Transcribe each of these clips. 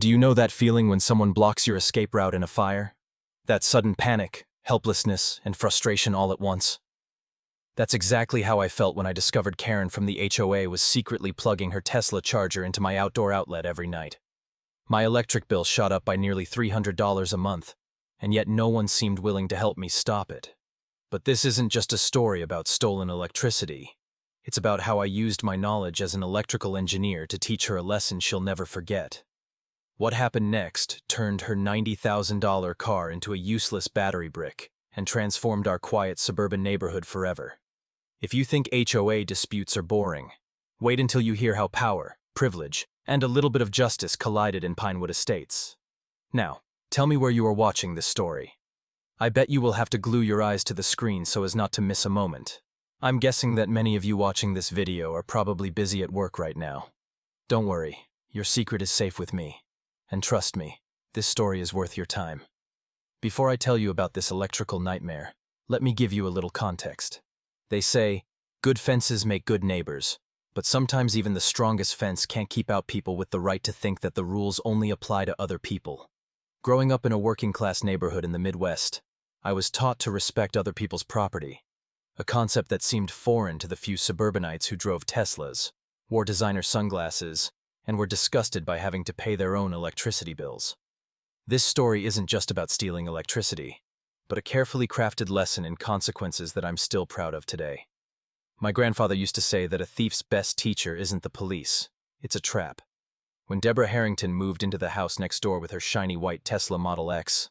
Do you know that feeling when someone blocks your escape route in a fire? That sudden panic, helplessness, and frustration all at once? That's exactly how I felt when I discovered Karen from the HOA was secretly plugging her Tesla charger into my outdoor outlet every night. My electric bill shot up by nearly $300 a month, and yet no one seemed willing to help me stop it. But this isn't just a story about stolen electricity. It's about how I used my knowledge as an electrical engineer to teach her a lesson she'll never forget. What happened next turned her $90,000 car into a useless battery brick and transformed our quiet suburban neighborhood forever. If you think HOA disputes are boring, wait until you hear how power, privilege, and a little bit of justice collided in Pinewood Estates. Now, tell me where you are watching this story. I bet you will have to glue your eyes to the screen so as not to miss a moment. I'm guessing that many of you watching this video are probably busy at work right now. Don't worry, your secret is safe with me. And trust me, this story is worth your time. Before I tell you about this electrical nightmare, let me give you a little context. They say, good fences make good neighbors, but sometimes even the strongest fence can't keep out people with the right to think that the rules only apply to other people. Growing up in a working-class neighborhood in the Midwest, I was taught to respect other people's property, a concept that seemed foreign to the few suburbanites who drove Teslas, wore designer sunglasses, and were disgusted by having to pay their own electricity bills. This story isn't just about stealing electricity, but a carefully crafted lesson in consequences that I'm still proud of today. My grandfather used to say that a thief's best teacher isn't the police, it's a trap. When Deborah Harrington moved into the house next door with her shiny white Tesla Model X,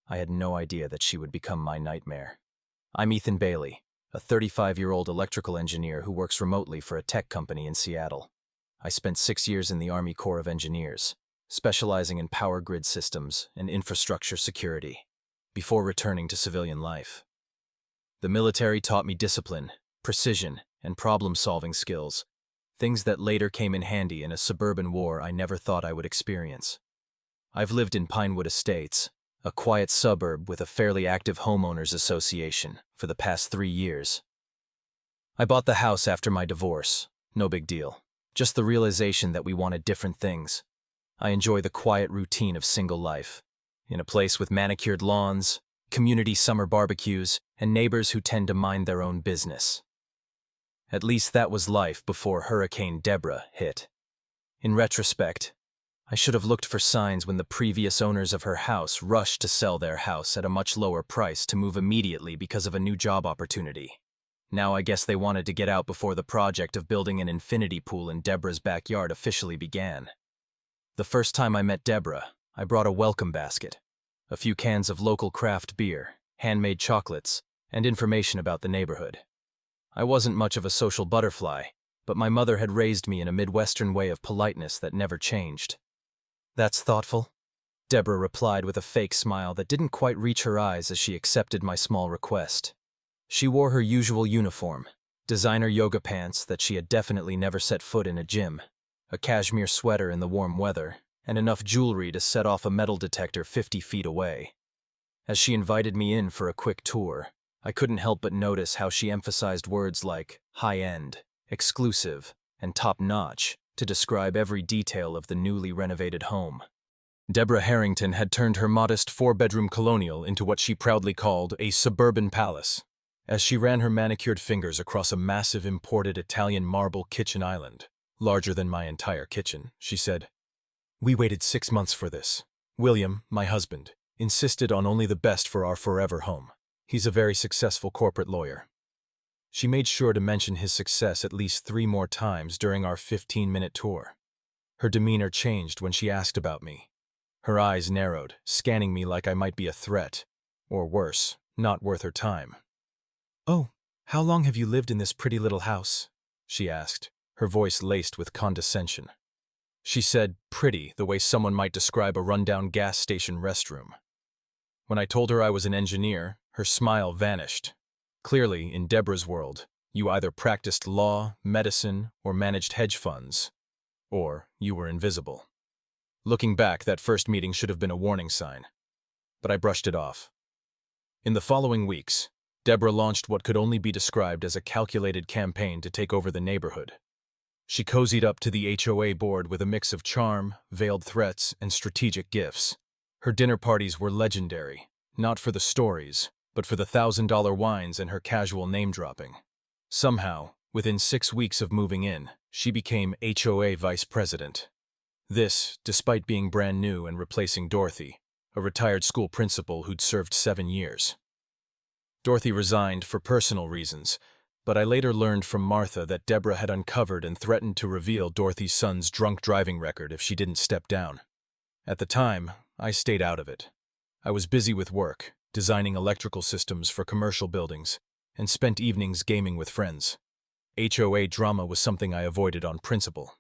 I had no idea that she would become my nightmare. I'm Ethan Bailey, a 35-year-old electrical engineer who works remotely for a tech company in Seattle. I spent 6 years in the Army Corps of Engineers, specializing in power grid systems and infrastructure security, before returning to civilian life. The military taught me discipline, precision, and problem-solving skills, things that later came in handy in a suburban war I never thought I would experience. I've lived in Pinewood Estates, a quiet suburb with a fairly active homeowners association, for the past 3 years. I bought the house after my divorce, no big deal. Just the realization that we wanted different things. I enjoy the quiet routine of single life, in a place with manicured lawns, community summer barbecues, and neighbors who tend to mind their own business. At least that was life before Hurricane Deborah hit. In retrospect, I should have looked for signs when the previous owners of her house rushed to sell their house at a much lower price to move immediately because of a new job opportunity. Now I guess they wanted to get out before the project of building an infinity pool in Deborah's backyard officially began. The first time I met Deborah, I brought a welcome basket, a few cans of local craft beer, handmade chocolates, and information about the neighborhood. I wasn't much of a social butterfly, but my mother had raised me in a Midwestern way of politeness that never changed. "That's thoughtful," Deborah replied with a fake smile that didn't quite reach her eyes as she accepted my small request. She wore her usual uniform, designer yoga pants that she had definitely never set foot in a gym, a cashmere sweater in the warm weather, and enough jewelry to set off a metal detector 50 feet away. As she invited me in for a quick tour, I couldn't help but notice how she emphasized words like high-end, exclusive, and top-notch to describe every detail of the newly renovated home. Deborah Harrington had turned her modest 4-bedroom colonial into what she proudly called a suburban palace. As she ran her manicured fingers across a massive imported Italian marble kitchen island, larger than my entire kitchen, she said, "We waited 6 months for this. William, my husband, insisted on only the best for our forever home. He's a very successful corporate lawyer." She made sure to mention his success at least 3 more times during our 15-minute tour. Her demeanor changed when she asked about me. Her eyes narrowed, scanning me like I might be a threat, or worse, not worth her time. "Oh, how long have you lived in this pretty little house?" she asked, her voice laced with condescension. She said pretty the way someone might describe a rundown gas station restroom. When I told her I was an engineer, her smile vanished. Clearly, in Deborah's world, you either practiced law, medicine, or managed hedge funds, or you were invisible. Looking back, that first meeting should have been a warning sign, but I brushed it off. In the following weeks, Deborah launched what could only be described as a calculated campaign to take over the neighborhood. She cozied up to the HOA board with a mix of charm, veiled threats, and strategic gifts. Her dinner parties were legendary, not for the stories, but for the $1,000 wines and her casual name-dropping. Somehow, within 6 weeks of moving in, she became HOA vice president. This, despite being brand new and replacing Dorothy, a retired school principal who'd served 7 years. Dorothy resigned for personal reasons, but I later learned from Martha that Deborah had uncovered and threatened to reveal Dorothy's son's drunk driving record if she didn't step down. At the time, I stayed out of it. I was busy with work, designing electrical systems for commercial buildings, and spent evenings gaming with friends. HOA drama was something I avoided on principle.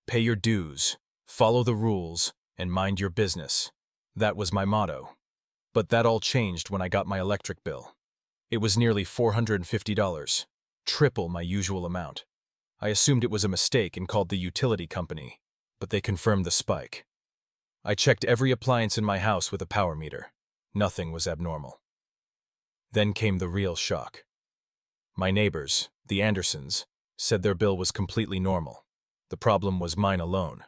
Pay your dues, follow the rules, and mind your business. That was my motto. But that all changed when I got my electric bill. It was nearly $450, triple my usual amount. I assumed it was a mistake and called the utility company, but they confirmed the spike. I checked every appliance in my house with a power meter. Nothing was abnormal. Then came the real shock. My neighbors, the Andersons, said their bill was completely normal. The problem was mine alone.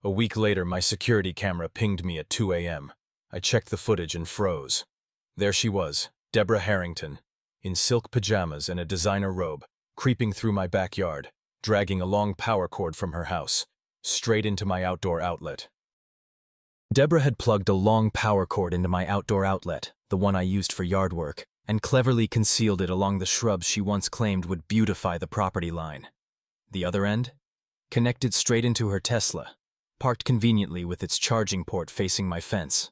A week later, my security camera pinged me at 2 a.m. I checked the footage and froze. There she was, Deborah Harrington, in silk pajamas and a designer robe, creeping through my backyard, dragging a long power cord from her house, straight into my outdoor outlet. Deborah had plugged a long power cord into my outdoor outlet, the one I used for yard work, and cleverly concealed it along the shrubs she once claimed would beautify the property line. The other end? Connected straight into her Tesla, parked conveniently with its charging port facing my fence.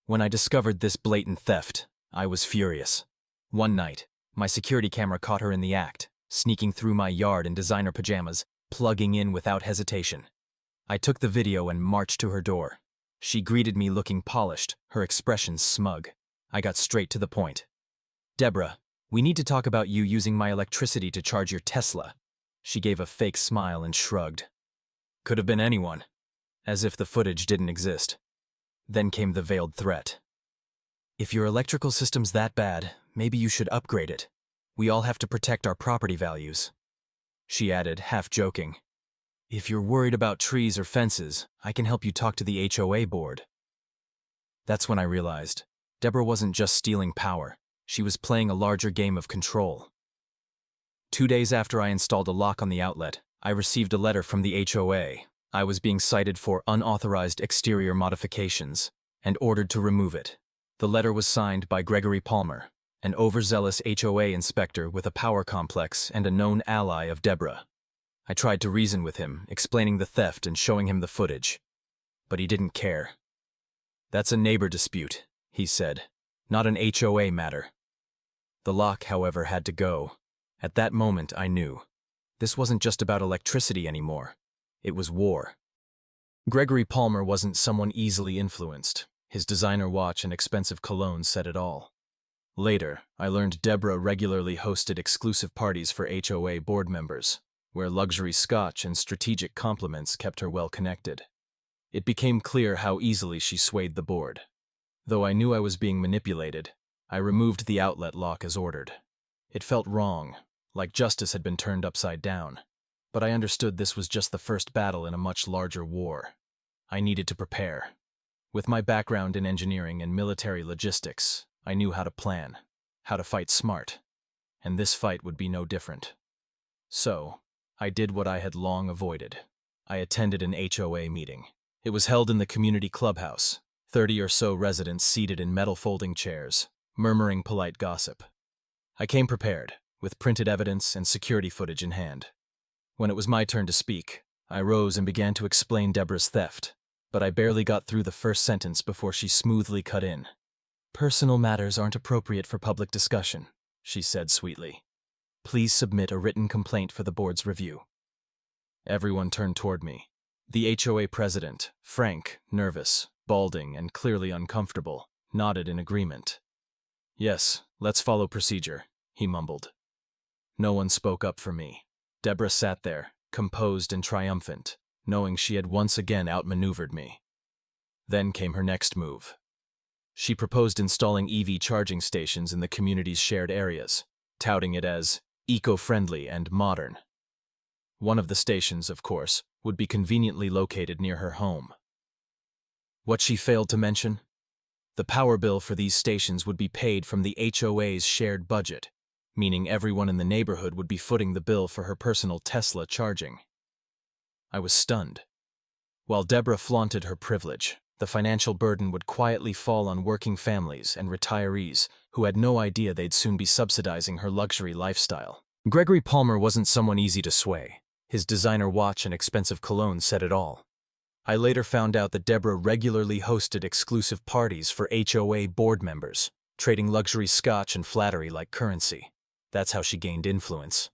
When I discovered this blatant theft, I was furious. One night, my security camera caught her in the act, sneaking through my yard in designer pajamas, plugging in without hesitation. I took the video and marched to her door. She greeted me looking polished, her expression smug. I got straight to the point. "Deborah, we need to talk about you using my electricity to charge your Tesla." She gave a fake smile and shrugged. Could have been anyone. As if the footage didn't exist. Then came the veiled threat. "If your electrical system's that bad, maybe you should upgrade it. We all have to protect our property values." She added, half joking, "If you're worried about trees or fences, I can help you talk to the HOA board." That's when I realized Deborah wasn't just stealing power. She was playing a larger game of control. 2 days after I installed a lock on the outlet, I received a letter from the HOA. I was being cited for unauthorized exterior modifications and ordered to remove it. The letter was signed by Gregory Palmer, an overzealous HOA inspector with a power complex and a known ally of Deborah. I tried to reason with him, explaining the theft and showing him the footage. But he didn't care. "That's a neighbor dispute," he said, "not an HOA matter." The lock, however, had to go. At that moment, I knew. This wasn't just about electricity anymore. It was war. Gregory Palmer wasn't someone easily influenced. His designer watch and expensive cologne said it all. Later, I learned Deborah regularly hosted exclusive parties for HOA board members, where luxury scotch and strategic compliments kept her well connected. It became clear how easily she swayed the board. Though I knew I was being manipulated, I removed the outlet lock as ordered. It felt wrong, like justice had been turned upside down. But I understood this was just the first battle in a much larger war. I needed to prepare. With my background in engineering and military logistics, I knew how to plan, how to fight smart, and this fight would be no different. So, I did what I had long avoided. I attended an HOA meeting. It was held in the community clubhouse, 30 or so residents seated in metal folding chairs, murmuring polite gossip. I came prepared, with printed evidence and security footage in hand. When it was my turn to speak, I rose and began to explain Deborah's theft, but I barely got through the first sentence before she smoothly cut in. "Personal matters aren't appropriate for public discussion," she said sweetly. "Please submit a written complaint for the board's review." Everyone turned toward me. The HOA president, Frank, nervous, balding, and clearly uncomfortable, nodded in agreement. "Yes, let's follow procedure," he mumbled. No one spoke up for me. Deborah sat there, composed and triumphant, knowing she had once again outmaneuvered me. Then came her next move. She proposed installing EV charging stations in the community's shared areas, touting it as eco-friendly and modern. One of the stations, of course, would be conveniently located near her home. What she failed to mention? The power bill for these stations would be paid from the HOA's shared budget, meaning everyone in the neighborhood would be footing the bill for her personal Tesla charging. I was stunned. While Deborah flaunted her privilege, the financial burden would quietly fall on working families and retirees who had no idea they'd soon be subsidizing her luxury lifestyle. Gregory Palmer wasn't someone easy to sway. His designer watch and expensive cologne said it all. I later found out that Deborah regularly hosted exclusive parties for HOA board members, trading luxury scotch and flattery like currency. That's how she gained influence.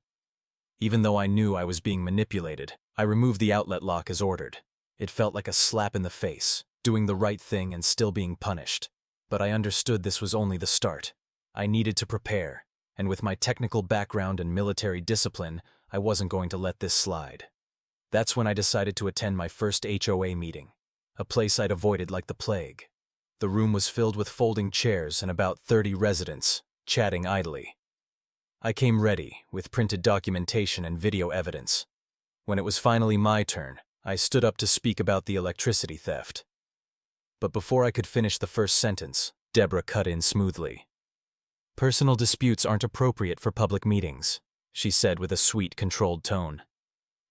Even though I knew I was being manipulated, I removed the outlet lock as ordered. It felt like a slap in the face, doing the right thing and still being punished. But I understood this was only the start. I needed to prepare, and with my technical background and military discipline, I wasn't going to let this slide. That's when I decided to attend my first HOA meeting, a place I'd avoided like the plague. The room was filled with folding chairs and about 30 residents, chatting idly. I came ready, with printed documentation and video evidence. When it was finally my turn, I stood up to speak about the electricity theft. But before I could finish the first sentence, Deborah cut in smoothly. "Personal disputes aren't appropriate for public meetings," she said with a sweet, controlled tone.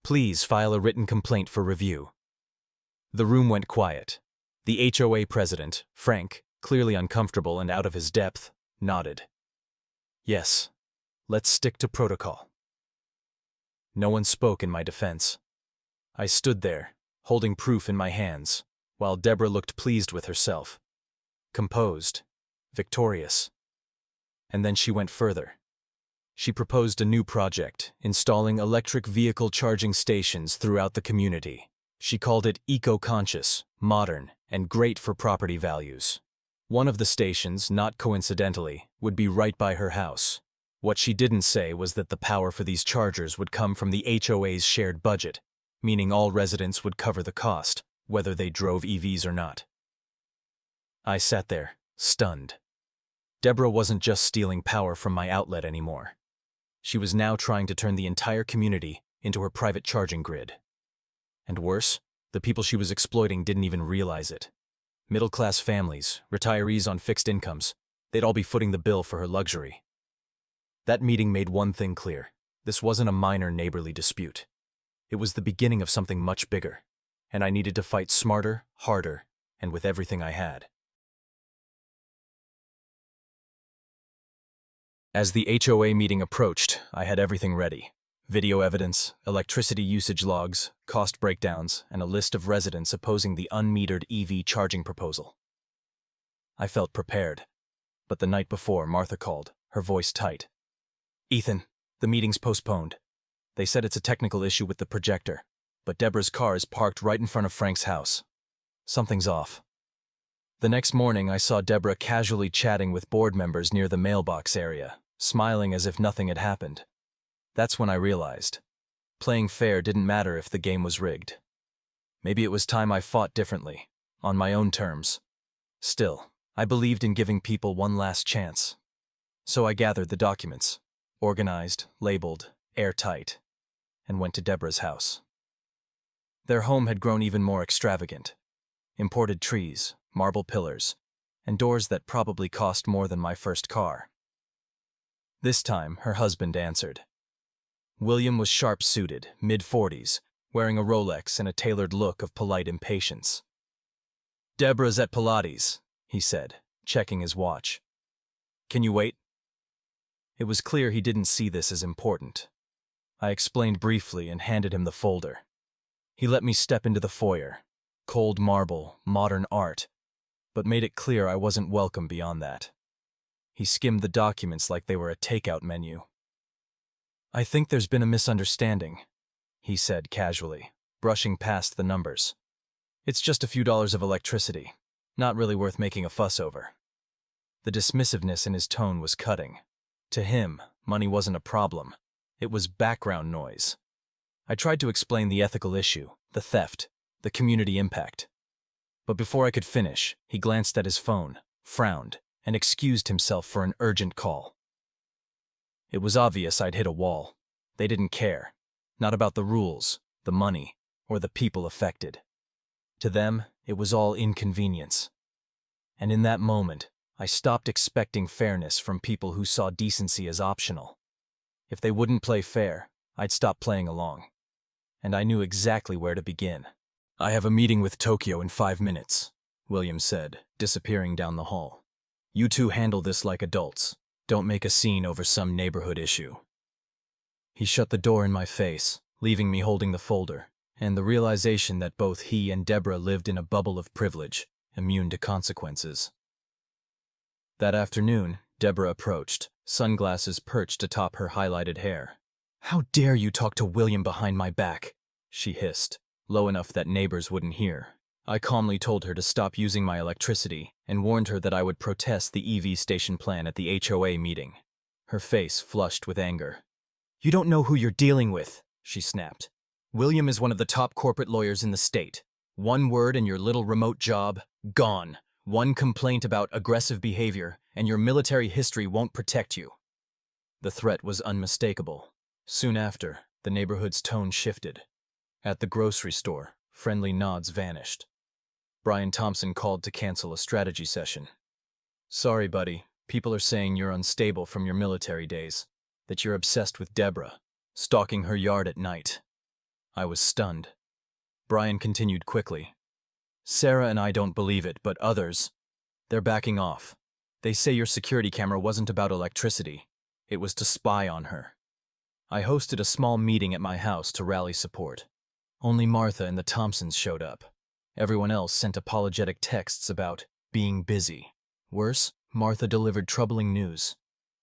"Please file a written complaint for review." The room went quiet. The HOA president, Frank, clearly uncomfortable and out of his depth, nodded. "Yes, let's stick to protocol." No one spoke in my defense. I stood there, holding proof in my hands, while Deborah looked pleased with herself. Composed, victorious. And then she went further. She proposed a new project, installing electric vehicle charging stations throughout the community. She called it eco-conscious, modern, and great for property values. One of the stations, not coincidentally, would be right by her house. What she didn't say was that the power for these chargers would come from the HOA's shared budget, meaning all residents would cover the cost, whether they drove EVs or not. I sat there, stunned. Deborah wasn't just stealing power from my outlet anymore. She was now trying to turn the entire community into her private charging grid. And worse, the people she was exploiting didn't even realize it. Middle-class families, retirees on fixed incomes, they'd all be footing the bill for her luxury. That meeting made one thing clear. This wasn't a minor neighborly dispute. It was the beginning of something much bigger, and I needed to fight smarter, harder, and with everything I had. As the HOA meeting approached, I had everything ready. Video evidence, electricity usage logs, cost breakdowns, and a list of residents opposing the unmetered EV charging proposal. I felt prepared. But the night before, Martha called, her voice tight. "Ethan, the meeting's postponed. They said it's a technical issue with the projector, but Deborah's car is parked right in front of Frank's house. Something's off." The next morning, I saw Deborah casually chatting with board members near the mailbox area, smiling as if nothing had happened. That's when I realized. Playing fair didn't matter if the game was rigged. Maybe it was time I fought differently, on my own terms. Still, I believed in giving people one last chance. So I gathered the documents, organized, labeled, airtight, and went to Deborah's house. Their home had grown even more extravagant. Imported trees, marble pillars, and doors that probably cost more than my first car. This time, her husband answered. William was sharp-suited, mid-40s, wearing a Rolex and a tailored look of polite impatience. "Deborah's at Pilates," he said, checking his watch. "Can you wait?" It was clear he didn't see this as important. I explained briefly and handed him the folder. He let me step into the foyer. Cold marble, modern art, but made it clear I wasn't welcome beyond that. He skimmed the documents like they were a takeout menu. "I think there's been a misunderstanding," he said casually, brushing past the numbers. "It's just a few dollars of electricity, not really worth making a fuss over." The dismissiveness in his tone was cutting. To him, money wasn't a problem. It was background noise. I tried to explain the ethical issue, the theft, the community impact. But before I could finish, he glanced at his phone, frowned, and excused himself for an urgent call. It was obvious I'd hit a wall. They didn't care. Not about the rules, the money, or the people affected. To them, it was all inconvenience. And in that moment, I stopped expecting fairness from people who saw decency as optional. If they wouldn't play fair, I'd stop playing along. And I knew exactly where to begin. "I have a meeting with Tokyo in 5 minutes," William said, disappearing down the hall. "You two handle this like adults. Don't make a scene over some neighborhood issue." He shut the door in my face, leaving me holding the folder, and the realization that both he and Deborah lived in a bubble of privilege, immune to consequences. That afternoon, Deborah approached, sunglasses perched atop her highlighted hair. "How dare you talk to William behind my back?" she hissed, low enough that neighbors wouldn't hear. I calmly told her to stop using my electricity and warned her that I would protest the EV station plan at the HOA meeting. Her face flushed with anger. "You don't know who you're dealing with," she snapped. "William is one of the top corporate lawyers in the state. One word and your little remote job, gone. One complaint about aggressive behavior, and your military history won't protect you." The threat was unmistakable. Soon after, the neighborhood's tone shifted. At the grocery store, friendly nods vanished. Brian Thompson called to cancel a strategy session. "Sorry, buddy. People are saying you're unstable from your military days, that you're obsessed with Deborah, stalking her yard at night." I was stunned. Brian continued quickly. "Sarah and I don't believe it, but others, they're backing off. They say your security camera wasn't about electricity. It was to spy on her." I hosted a small meeting at my house to rally support. Only Martha and the Thompsons showed up. Everyone else sent apologetic texts about being busy. Worse, Martha delivered troubling news.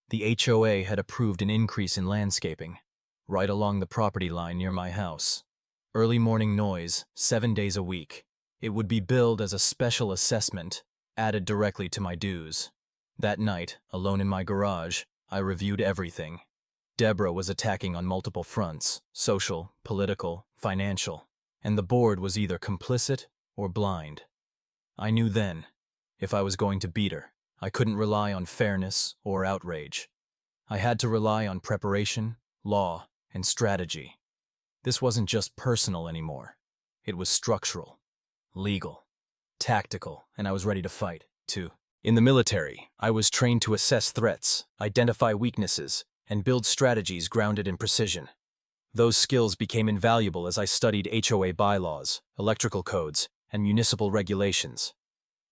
The HOA had approved an increase in landscaping, right along the property line near my house. Early morning noise, 7 days a week. It would be billed as a special assessment, added directly to my dues. That night, alone in my garage, I reviewed everything. Deborah was attacking on multiple fronts: social, political, financial, and the board was either complicit or blind. I knew then, if I was going to beat her, I couldn't rely on fairness or outrage. I had to rely on preparation, law, and strategy. This wasn't just personal anymore. It was structural, legal, tactical, and I was ready to fight, too. In the military, I was trained to assess threats, identify weaknesses, and build strategies grounded in precision. Those skills became invaluable as I studied HOA bylaws, electrical codes, and municipal regulations.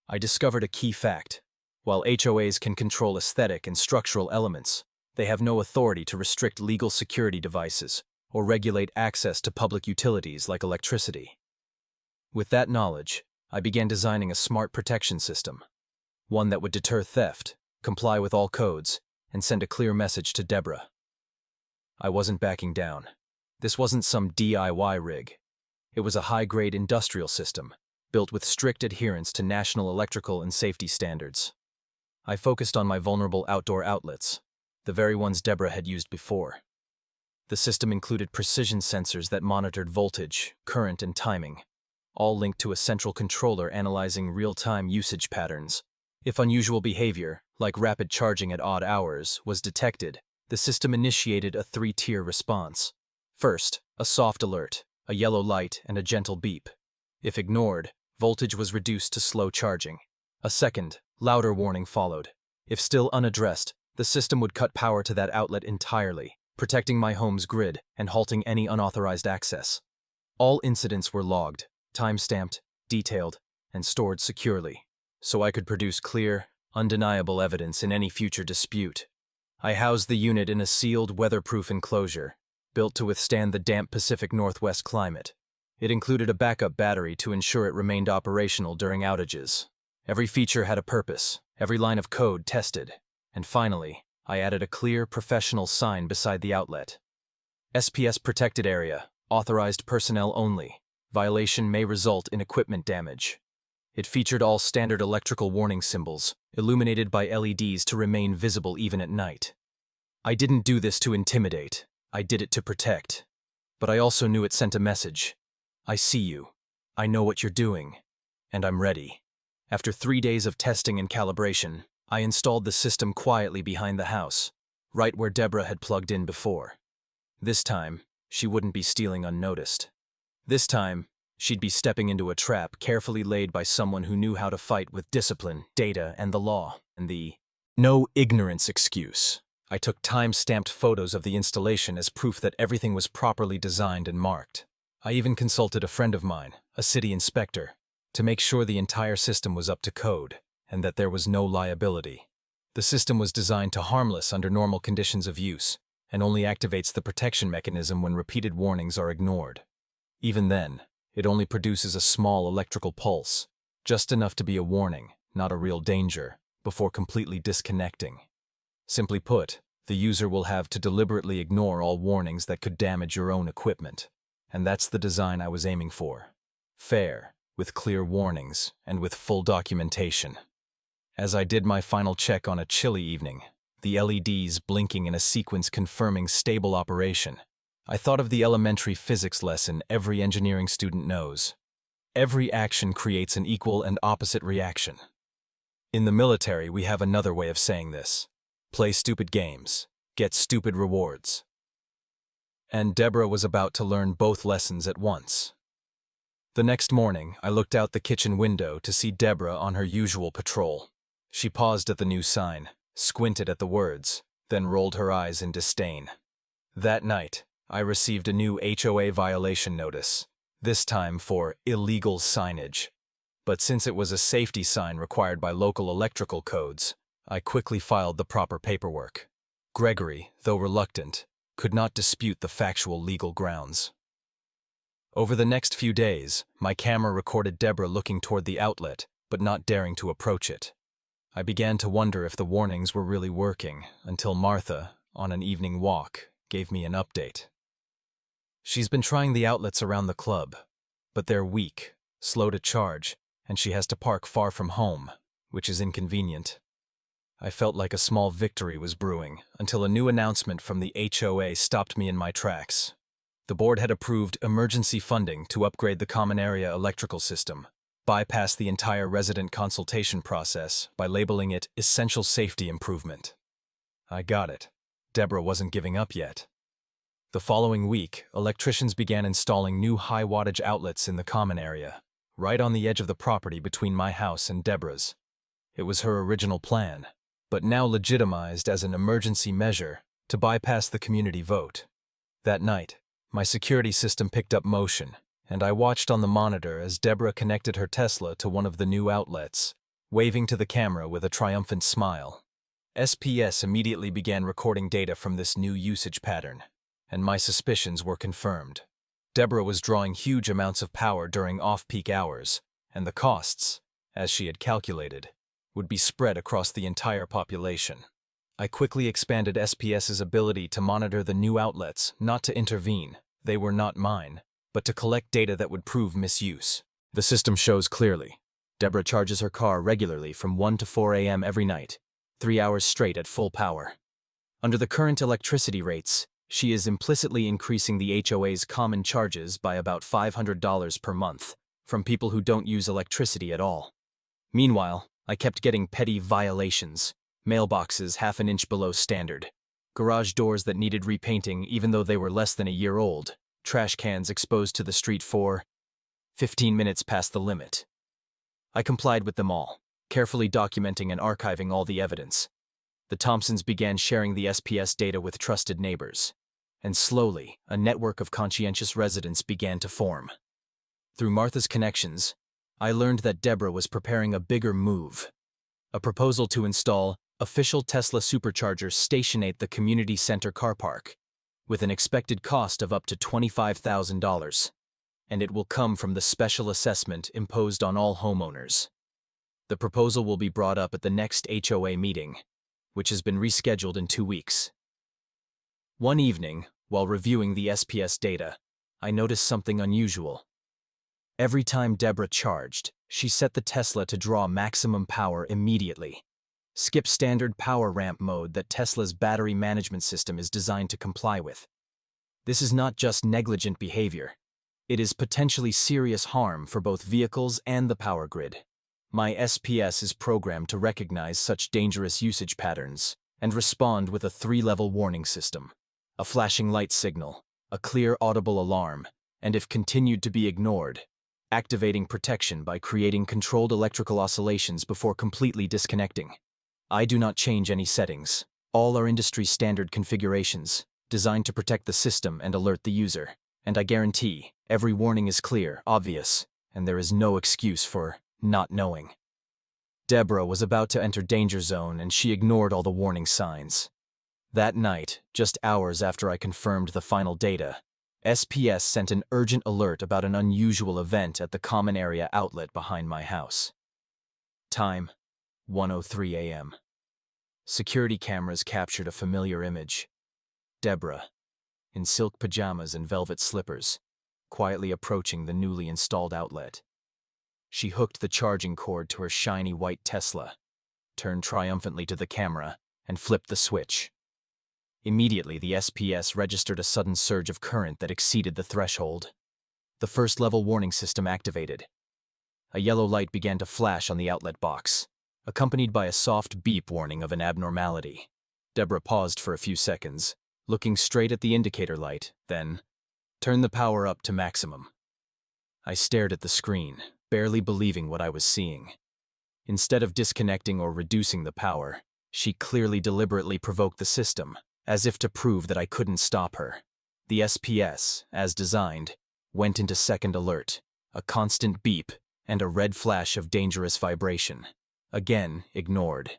I discovered a key fact. While HOAs can control aesthetic and structural elements, they have no authority to restrict legal security devices or regulate access to public utilities like electricity. With that knowledge, I began designing a smart protection system, one that would deter theft, comply with all codes, and send a clear message to Deborah. I wasn't backing down. This wasn't some DIY rig. It was a high-grade industrial system, built with strict adherence to national electrical and safety standards. I focused on my vulnerable outdoor outlets, the very ones Deborah had used before. The system included precision sensors that monitored voltage, current, and timing, all linked to a central controller analyzing real-time usage patterns. If unusual behavior, like rapid charging at odd hours, was detected, the system initiated a 3-tier response. First, a soft alert, a yellow light, and a gentle beep. If ignored, voltage was reduced to slow charging. A second, louder warning followed. If still unaddressed, the system would cut power to that outlet entirely, protecting my home's grid and halting any unauthorized access. All incidents were logged, time-stamped, detailed, and stored securely, so I could produce clear, undeniable evidence in any future dispute. I housed the unit in a sealed, weatherproof enclosure, built to withstand the damp Pacific Northwest climate. It included a backup battery to ensure it remained operational during outages. Every feature had a purpose, every line of code tested, and finally, I added a clear, professional sign beside the outlet. SPS protected area, authorized personnel only. Violation may result in equipment damage. It featured all standard electrical warning symbols, illuminated by LEDs to remain visible even at night. I didn't do this to intimidate. I did it to protect. But I also knew it sent a message. I see you. I know what you're doing. And I'm ready. After 3 days of testing and calibration, I installed the system quietly behind the house, right where Deborah had plugged in before. This time, she wouldn't be stealing unnoticed. This time, she'd be stepping into a trap carefully laid by someone who knew how to fight with discipline, data, and the law. And the no ignorance excuse. I took time-stamped photos of the installation as proof that everything was properly designed and marked. I even consulted a friend of mine, a city inspector, to make sure the entire system was up to code and that there was no liability. The system was designed to harmless under normal conditions of use and only activates the protection mechanism when repeated warnings are ignored. Even then, it only produces a small electrical pulse, just enough to be a warning, not a real danger, before completely disconnecting. Simply put, the user will have to deliberately ignore all warnings that could damage your own equipment. And that's the design I was aiming for. Fair, with clear warnings, and with full documentation. As I did my final check on a chilly evening, the LEDs blinking in a sequence confirming stable operation, I thought of the elementary physics lesson every engineering student knows. Every action creates an equal and opposite reaction. In the military, we have another way of saying this. Play stupid games, get stupid rewards. And Deborah was about to learn both lessons at once. The next morning, I looked out the kitchen window to see Deborah on her usual patrol. She paused at the new sign, squinted at the words, then rolled her eyes in disdain. That night, I received a new HOA violation notice, this time for illegal signage. But since it was a safety sign required by local electrical codes, I quickly filed the proper paperwork. Gregory, though reluctant, could not dispute the factual legal grounds. Over the next few days, my camera recorded Deborah looking toward the outlet, but not daring to approach it. I began to wonder if the warnings were really working, until Martha, on an evening walk, gave me an update. She's been trying the outlets around the club, but they're weak, slow to charge, and she has to park far from home, which is inconvenient. I felt like a small victory was brewing until a new announcement from the HOA stopped me in my tracks. The board had approved emergency funding to upgrade the common area electrical system, bypass the entire resident consultation process by labeling it essential safety improvement. I got it. Deborah wasn't giving up yet. The following week, electricians began installing new high-wattage outlets in the common area, right on the edge of the property between my house and Deborah's. It was her original plan, but now legitimized as an emergency measure to bypass the community vote. That night, my security system picked up motion, and I watched on the monitor as Deborah connected her Tesla to one of the new outlets, waving to the camera with a triumphant smile. SPS immediately began recording data from this new usage pattern, and my suspicions were confirmed. Deborah was drawing huge amounts of power during off-peak hours, and the costs, as she had calculated, would be spread across the entire population. I quickly expanded SPS's ability to monitor the new outlets, not to intervene, they were not mine, but to collect data that would prove misuse. The system shows clearly. Deborah charges her car regularly from 1 to 4 a.m. every night, 3 hours straight at full power. Under the current electricity rates, she is implicitly increasing the HOA's common charges by about $500 per month from people who don't use electricity at all. Meanwhile, I kept getting petty violations, mailboxes half an inch below standard, garage doors that needed repainting even though they were less than a year old, trash cans exposed to the street for 15 minutes past the limit. I complied with them all, carefully documenting and archiving all the evidence. The Thompsons began sharing the SPS data with trusted neighbors, and slowly, a network of conscientious residents began to form. Through Martha's connections, I learned that Deborah was preparing a bigger move, a proposal to install official Tesla superchargers stationed at the community center car park, with an expected cost of up to $25,000, and it will come from the special assessment imposed on all homeowners. The proposal will be brought up at the next HOA meeting, which has been rescheduled in 2 weeks. One evening, while reviewing the SPS data, I noticed something unusual. Every time Deborah charged, she set the Tesla to draw maximum power immediately. Skip standard power ramp mode that Tesla's battery management system is designed to comply with. This is not just negligent behavior. It is potentially serious harm for both vehicles and the power grid. My SPS is programmed to recognize such dangerous usage patterns and respond with a 3-level warning system: a flashing light signal, a clear audible alarm, and if continued to be ignored, activating protection by creating controlled electrical oscillations before completely disconnecting. I do not change any settings. All are industry standard configurations, designed to protect the system and alert the user. And I guarantee, every warning is clear, obvious, and there is no excuse for not knowing. Deborah was about to enter danger zone and she ignored all the warning signs. That night, just hours after I confirmed the final data, SPS sent an urgent alert about an unusual event at the common area outlet behind my house. Time, 1:03 a.m. Security cameras captured a familiar image. Deborah, in silk pajamas and velvet slippers, quietly approaching the newly installed outlet. She hooked the charging cord to her shiny white Tesla, turned triumphantly to the camera, and flipped the switch. Immediately, the SPS registered a sudden surge of current that exceeded the threshold. The first-level warning system activated. A yellow light began to flash on the outlet box, accompanied by a soft beep warning of an abnormality. Deborah paused for a few seconds, looking straight at the indicator light, then turned the power up to maximum. I stared at the screen, barely believing what I was seeing. Instead of disconnecting or reducing the power, she clearly deliberately provoked the system, as if to prove that I couldn't stop her. The SPS, as designed, went into second alert, a constant beep, and a red flash of dangerous vibration. Again, ignored.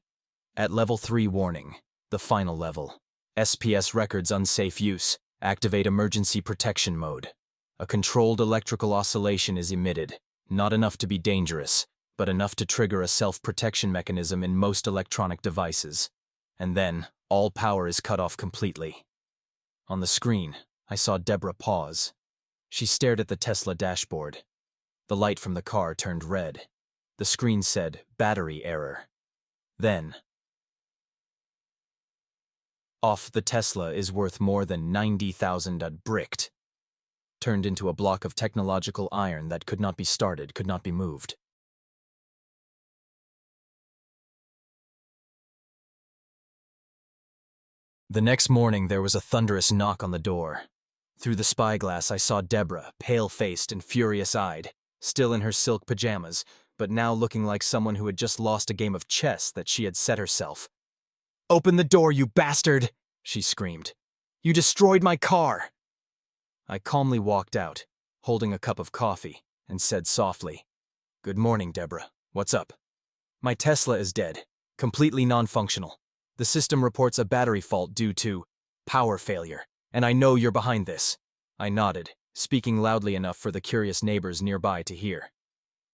At level 3 warning, the final level. SPS records unsafe use. Activate emergency protection mode. A controlled electrical oscillation is emitted, not enough to be dangerous, but enough to trigger a self-protection mechanism in most electronic devices. And then, all power is cut off completely. On the screen, I saw Deborah pause. She stared at the Tesla dashboard. The light from the car turned red. The screen said, battery error. Then, off the Tesla is worth more than 90,000 bricked. Turned into a block of technological iron that could not be started, could not be moved. The next morning there was a thunderous knock on the door. Through the spyglass I saw Deborah, pale-faced and furious-eyed, still in her silk pajamas, but now looking like someone who had just lost a game of chess that she had set herself. "Open the door, you bastard!" she screamed. "You destroyed my car!" I calmly walked out, holding a cup of coffee, and said softly, "Good morning, Deborah. What's up?" "My Tesla is dead, completely non-functional. The system reports a battery fault due to power failure, and I know you're behind this." I nodded, speaking loudly enough for the curious neighbors nearby to hear.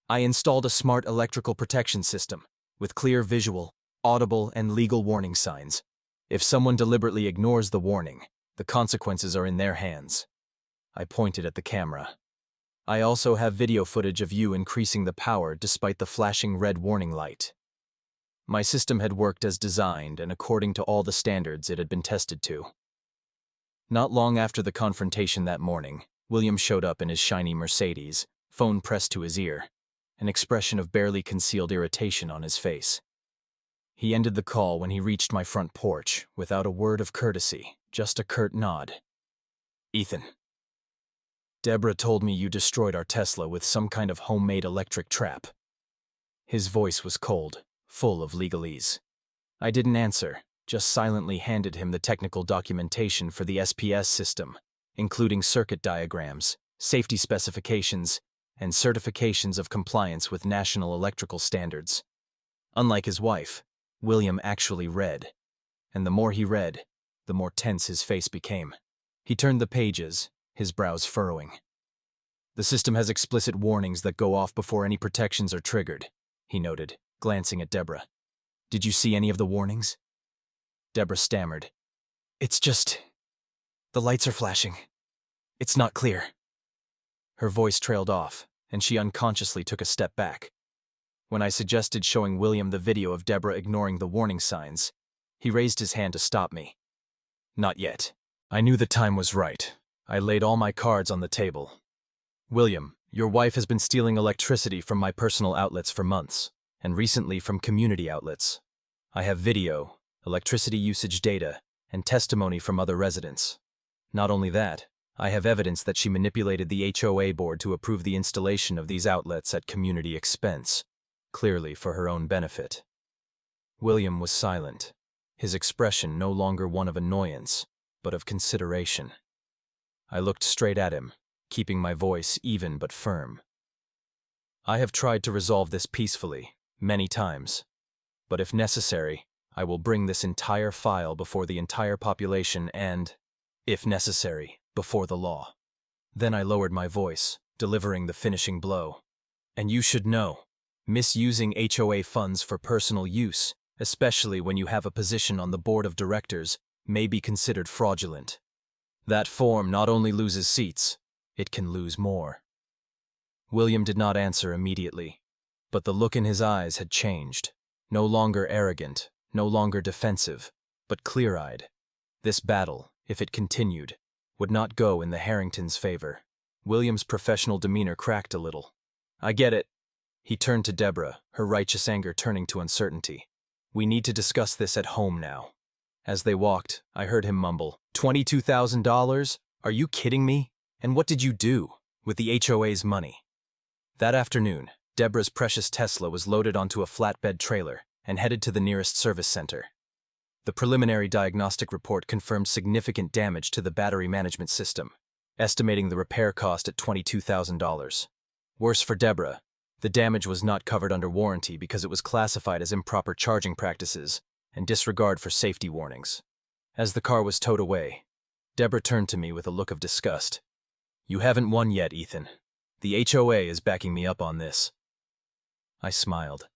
"I installed a smart electrical protection system, with clear visual, audible, and legal warning signs. If someone deliberately ignores the warning, the consequences are in their hands." I pointed at the camera. "I also have video footage of you increasing the power despite the flashing red warning light." My system had worked as designed and according to all the standards it had been tested to. Not long after the confrontation that morning, William showed up in his shiny Mercedes, phone pressed to his ear, an expression of barely concealed irritation on his face. He ended the call when he reached my front porch, without a word of courtesy, just a curt nod. "Ethan, Deborah told me you destroyed our Tesla with some kind of homemade electric trap." His voice was cold, full of legalese. I didn't answer, just silently handed him the technical documentation for the SPS system, including circuit diagrams, safety specifications, and certifications of compliance with national electrical standards. Unlike his wife, William actually read, and the more he read, the more tense his face became. He turned the pages, his brows furrowing. "The system has explicit warnings that go off before any protections are triggered," he noted, glancing at Deborah. "Did you see any of the warnings?" Deborah stammered. "It's just... the lights are flashing. It's not clear." Her voice trailed off, and she unconsciously took a step back. When I suggested showing William the video of Deborah ignoring the warning signs, he raised his hand to stop me. "Not yet." I knew the time was right. I laid all my cards on the table. "William, your wife has been stealing electricity from my personal outlets for months, and recently from community outlets. I have video, electricity usage data, and testimony from other residents. Not only that, I have evidence that she manipulated the HOA board to approve the installation of these outlets at community expense, clearly for her own benefit. William was silent, his expression no longer one of annoyance, but of consideration. I looked straight at him, keeping my voice even but firm. I have tried to resolve this peacefully, many times, but if necessary, I will bring this entire file before the entire population and, if necessary, before the law. Then I lowered my voice, delivering the finishing blow. And you should know, misusing HOA funds for personal use, especially when you have a position on the board of directors, may be considered fraudulent. That form not only loses seats, it can lose more. William did not answer immediately, but the look in his eyes had changed. No longer arrogant, no longer defensive, but clear-eyed. This battle, if it continued, would not go in the Harringtons' favor. William's professional demeanor cracked a little. I get it. He turned to Deborah, her righteous anger turning to uncertainty. We need to discuss this at home now. As they walked, I heard him mumble, $22,000? Are you kidding me? And what did you do with the HOA's money? That afternoon, Deborah's precious Tesla was loaded onto a flatbed trailer and headed to the nearest service center. The preliminary diagnostic report confirmed significant damage to the battery management system, estimating the repair cost at $22,000. Worse for Deborah, the damage was not covered under warranty because it was classified as improper charging practices and disregard for safety warnings. As the car was towed away, Deborah turned to me with a look of disgust. You haven't won yet, Ethan. The HOA is backing me up on this. I smiled.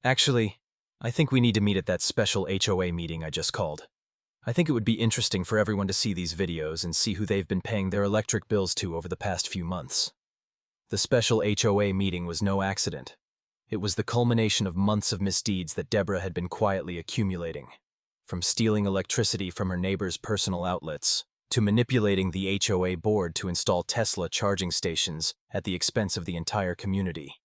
Actually, I think we need to meet at that special HOA meeting I just called. I think it would be interesting for everyone to see these videos and see who they've been paying their electric bills to over the past few months. The special HOA meeting was no accident. It was the culmination of months of misdeeds that Deborah had been quietly accumulating, from stealing electricity from her neighbors' personal outlets to manipulating the HOA board to install Tesla charging stations at the expense of the entire community.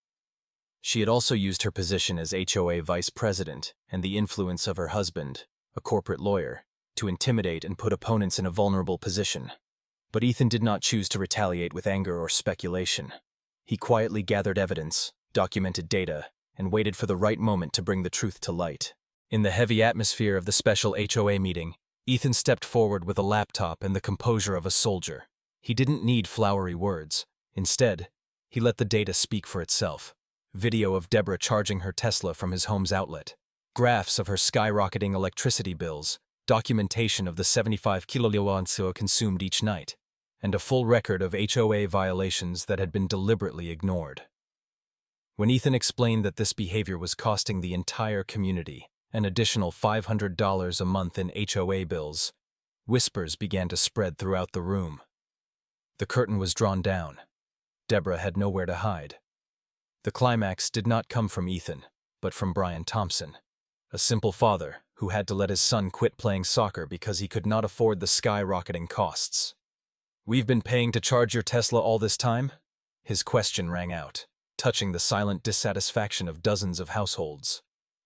She had also used her position as HOA vice president and the influence of her husband, a corporate lawyer, to intimidate and put opponents in a vulnerable position. But Ethan did not choose to retaliate with anger or speculation. He quietly gathered evidence, documented data, and waited for the right moment to bring the truth to light. In the heavy atmosphere of the special HOA meeting, Ethan stepped forward with a laptop and the composure of a soldier. He didn't need flowery words. Instead, he let the data speak for itself. Video of Deborah charging her Tesla from his home's outlet, graphs of her skyrocketing electricity bills, documentation of the 75 kilowatts consumed each night, and a full record of HOA violations that had been deliberately ignored. When Ethan explained that this behavior was costing the entire community an additional $500 a month in HOA bills, whispers began to spread throughout the room. The curtain was drawn down. Deborah had nowhere to hide. The climax did not come from Ethan, but from Brian Thompson, a simple father who had to let his son quit playing soccer because he could not afford the skyrocketing costs. We've been paying to charge your Tesla all this time? His question rang out, touching the silent dissatisfaction of dozens of households.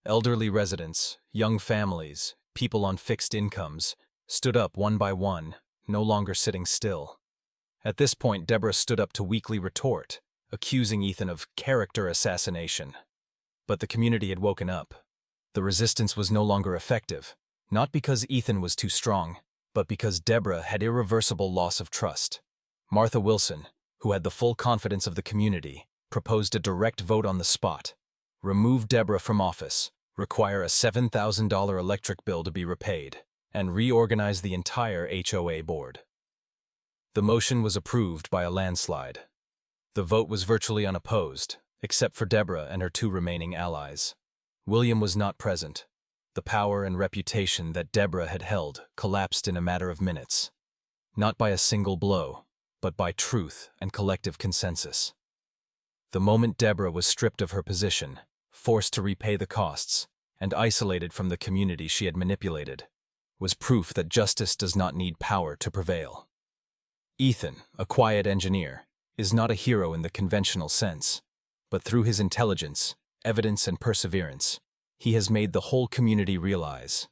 Elderly residents, young families, people on fixed incomes, stood up one by one, no longer sitting still. At this point, Deborah stood up to weakly retort, accusing Ethan of character assassination. But the community had woken up. The resistance was no longer effective, not because Ethan was too strong, but because Deborah had irreversible loss of trust. Martha Wilson, who had the full confidence of the community, proposed a direct vote on the spot. Remove Deborah from office, require a $7,000 electric bill to be repaid, and reorganize the entire HOA board. The motion was approved by a landslide. The vote was virtually unopposed, except for Deborah and her two remaining allies. William was not present. The power and reputation that Deborah had held collapsed in a matter of minutes. Not by a single blow, but by truth and collective consensus. The moment Deborah was stripped of her position, forced to repay the costs, and isolated from the community she had manipulated, was proof that justice does not need power to prevail. Ethan, a quiet engineer, is not a hero in the conventional sense, but through his intelligence, evidence, and perseverance, he has made the whole community realize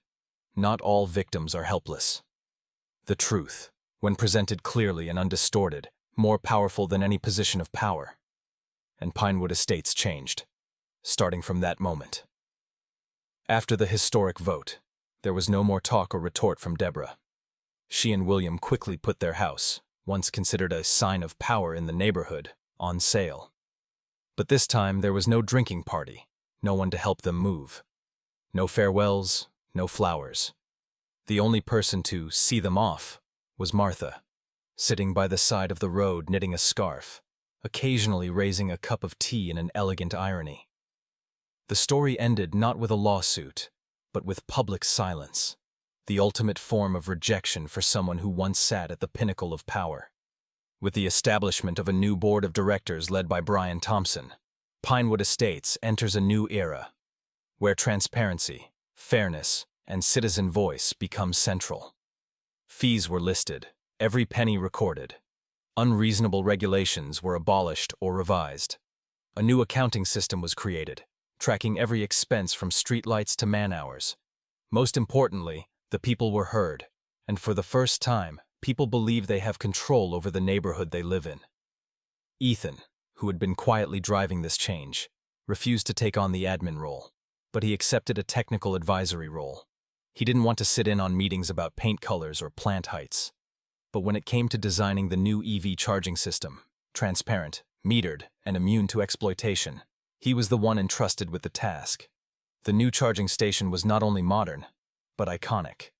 not all victims are helpless. The truth when presented clearly and undistorted, more powerful than any position of power. And Pinewood Estates changed, starting from that moment. After the historic vote, there was no more talk or retort from Deborah. She and William quickly put their house, once considered a sign of power in the neighborhood, on sale. But this time there was no drinking party, no one to help them move. No farewells, no flowers. The only person to see them off was Martha, sitting by the side of the road knitting a scarf, occasionally raising a cup of tea in an elegant irony. The story ended not with a lawsuit, but with public silence, the ultimate form of rejection for someone who once sat at the pinnacle of power. With the establishment of a new board of directors led by Brian Thompson, Pinewood Estates enters a new era, where transparency, fairness, and citizen voice become central. Fees were listed, every penny recorded. Unreasonable regulations were abolished or revised. A new accounting system was created, tracking every expense from streetlights to man-hours. Most importantly, the people were heard, and for the first time, people believe they have control over the neighborhood they live in. Ethan, who had been quietly driving this change, refused to take on the admin role, but he accepted a technical advisory role. He didn't want to sit in on meetings about paint colors or plant heights. But when it came to designing the new EV charging system, transparent, metered, and immune to exploitation, he was the one entrusted with the task. The new charging station was not only modern, but iconic.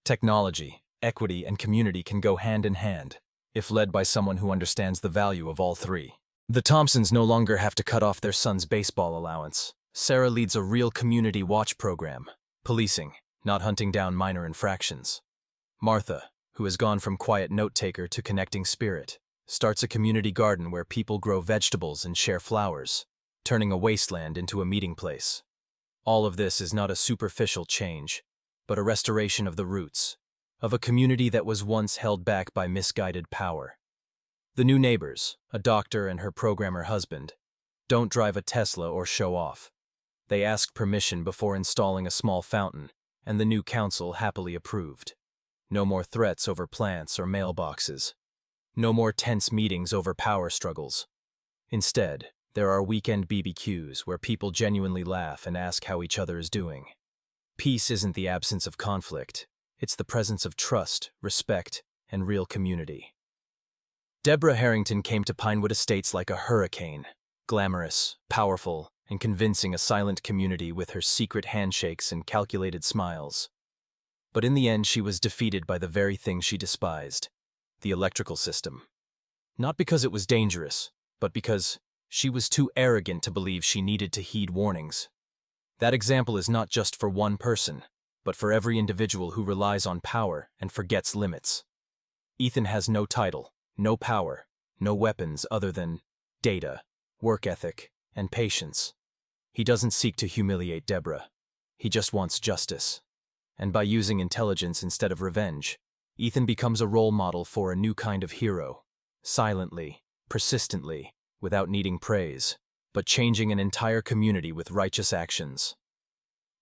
Technology, equity, and community can go hand in hand, if led by someone who understands the value of all three. The Thompsons no longer have to cut off their son's baseball allowance. Sarah leads a real community watch program, policing, not hunting down minor infractions. Martha, who has gone from quiet note-taker to connecting spirit, starts a community garden where people grow vegetables and share flowers, turning a wasteland into a meeting place. All of this is not a superficial change, but a restoration of the roots, of a community that was once held back by misguided power. The new neighbors, a doctor and her programmer husband, don't drive a Tesla or show off. They asked permission before installing a small fountain, and the new council happily approved. No more threats over plants or mailboxes. No more tense meetings over power struggles. Instead, there are weekend BBQs where people genuinely laugh and ask how each other is doing. Peace isn't the absence of conflict. It's the presence of trust, respect, and real community. Deborah Harrington came to Pinewood Estates like a hurricane, glamorous, powerful, and convincing a silent community with her secret handshakes and calculated smiles. But in the end, she was defeated by the very thing she despised, the electrical system. Not because it was dangerous, but because she was too arrogant to believe she needed to heed warnings. That example is not just for one person, but for every individual who relies on power and forgets limits. Ethan has no title, no power, no weapons other than data, work ethic, and patience. He doesn't seek to humiliate Deborah. He just wants justice. And by using intelligence instead of revenge, Ethan becomes a role model for a new kind of hero, silently, persistently, without needing praise, but changing an entire community with righteous actions.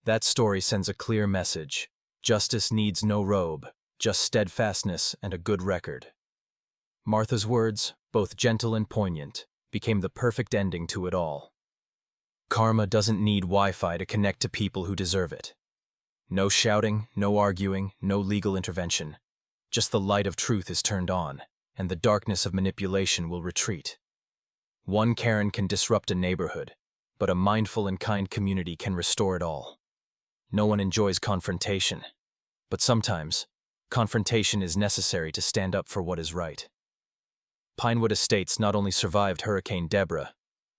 That story sends a clear message. Justice needs no robe, just steadfastness and a good record. Martha's words, both gentle and poignant, became the perfect ending to it all. Karma doesn't need Wi-Fi to connect to people who deserve it. No shouting, no arguing, no legal intervention. Just the light of truth is turned on, and the darkness of manipulation will retreat. One Karen can disrupt a neighborhood, but a mindful and kind community can restore it all. No one enjoys confrontation, but sometimes, confrontation is necessary to stand up for what is right. Pinewood Estates not only survived Hurricane Deborah,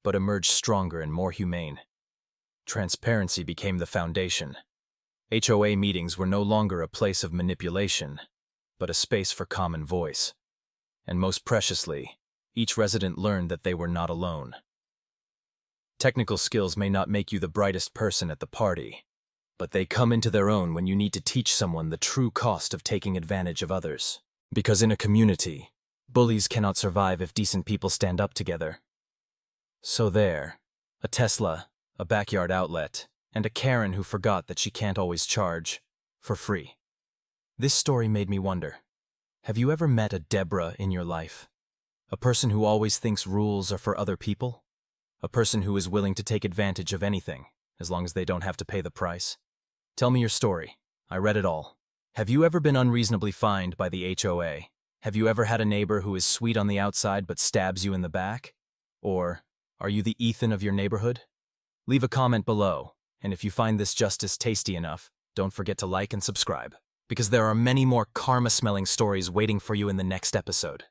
but emerged stronger and more humane. Transparency became the foundation. HOA meetings were no longer a place of manipulation, but a space for common voice. And most preciously, each resident learned that they were not alone. Technical skills may not make you the brightest person at the party, but they come into their own when you need to teach someone the true cost of taking advantage of others. Because in a community, bullies cannot survive if decent people stand up together. So there, a Tesla, a backyard outlet, and a Karen who forgot that she can't always charge for free. This story made me wonder, Have you ever met a Deborah in your life? A person who always thinks rules are for other people? A person who is willing to take advantage of anything, as long as they don't have to pay the price? Tell me your story. I read it all. Have you ever been unreasonably fined by the HOA? Have you ever had a neighbor who is sweet on the outside but stabs you in the back? Or are you the Ethan of your neighborhood? Leave a comment below, and if you find this justice tasty enough, don't forget to like and subscribe, because there are many more karma-smelling stories waiting for you in the next episode.